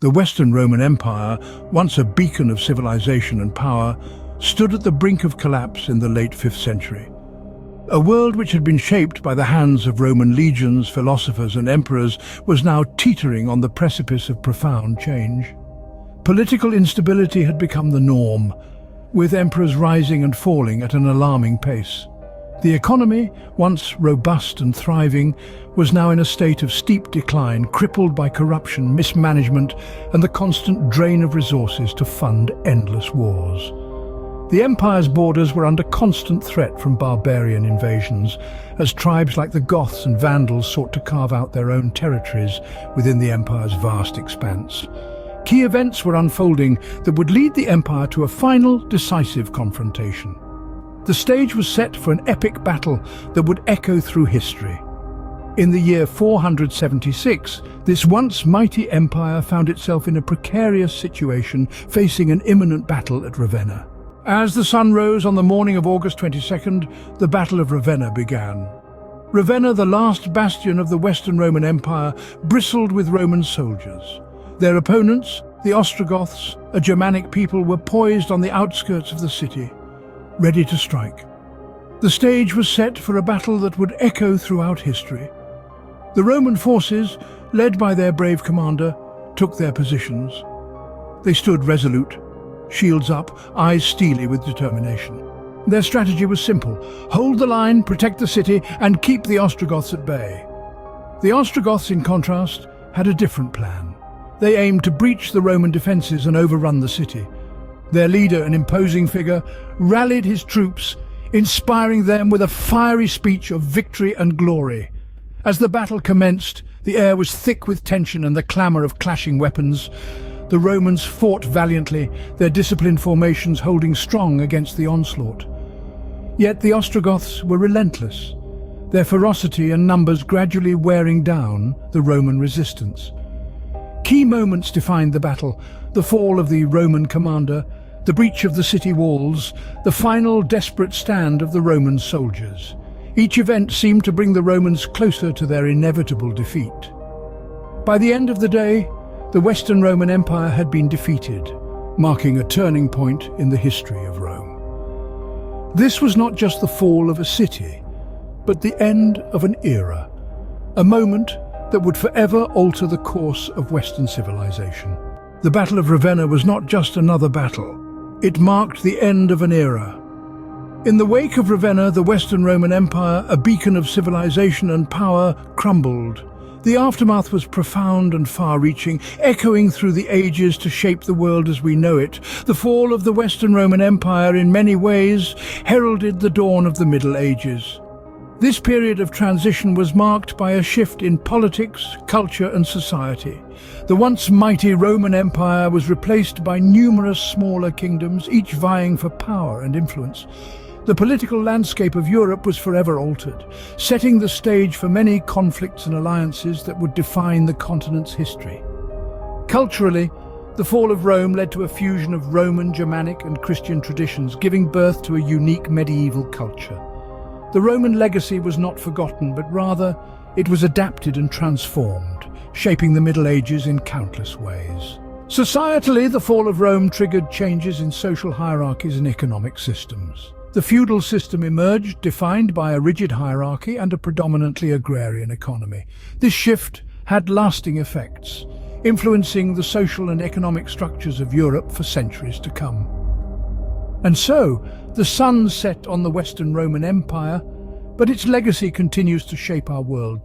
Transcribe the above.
The Western Roman Empire, once a beacon of civilization and power, stood at the brink of collapse in the late 5th century. A world which had been shaped by the hands of Roman legions, philosophers and emperors was now teetering on the precipice of profound change. Political instability had become the norm, with emperors rising and falling at an alarming pace. The economy, once robust and thriving, was now in a state of steep decline, crippled by corruption, mismanagement, and the constant drain of resources to fund endless wars. The empire's borders were under constant threat from barbarian invasions, as tribes like the Goths and Vandals sought to carve out their own territories within the empire's vast expanse. Key events were unfolding that would lead the empire to a final, decisive confrontation. The stage was set for an epic battle that would echo through history. In the year 476, this once mighty empire found itself in a precarious situation, facing an imminent battle at Ravenna. As the sun rose on the morning of August 22nd, the Battle of Ravenna began. Ravenna, the last bastion of the Western Roman Empire, bristled with Roman soldiers. Their opponents, the Ostrogoths, a Germanic people, were poised on the outskirts of the city, ready to strike. The stage was set for a battle that would echo throughout history. The Roman forces, led by their brave commander, took their positions. They stood resolute, shields up, eyes steely with determination. Their strategy was simple: hold the line, protect the city, and keep the Ostrogoths at bay. The Ostrogoths, in contrast, had a different plan. They aimed to breach the Roman defences and overrun the city. Their leader, an imposing figure, rallied his troops, inspiring them with a fiery speech of victory and glory. As the battle commenced, the air was thick with tension and the clamour of clashing weapons. The Romans fought valiantly, their disciplined formations holding strong against the onslaught. Yet the Ostrogoths were relentless, their ferocity and numbers gradually wearing down the Roman resistance. Key moments defined the battle: the fall of the Roman commander, the breach of the city walls, the final desperate stand of the Roman soldiers. Each event seemed to bring the Romans closer to their inevitable defeat. By the end of the day, the Western Roman Empire had been defeated, marking a turning point in the history of Rome. This was not just the fall of a city, but the end of an era, a moment that would forever alter the course of Western civilization. The Battle of Ravenna was not just another battle. It marked the end of an era. In the wake of Ravenna, the Western Roman Empire, a beacon of civilization and power, crumbled. The aftermath was profound and far-reaching, echoing through the ages to shape the world as we know it. The fall of the Western Roman Empire, in many ways, heralded the dawn of the Middle Ages. This period of transition was marked by a shift in politics, culture and society. The once mighty Roman Empire was replaced by numerous smaller kingdoms, each vying for power and influence. The political landscape of Europe was forever altered, setting the stage for many conflicts and alliances that would define the continent's history. Culturally, the fall of Rome led to a fusion of Roman, Germanic and Christian traditions, giving birth to a unique medieval culture. The Roman legacy was not forgotten, but rather it was adapted and transformed, shaping the Middle Ages in countless ways. Societally, the fall of Rome triggered changes in social hierarchies and economic systems. The feudal system emerged, defined by a rigid hierarchy and a predominantly agrarian economy. This shift had lasting effects, influencing the social and economic structures of Europe for centuries to come. And so, the sun set on the Western Roman Empire, but its legacy continues to shape our world.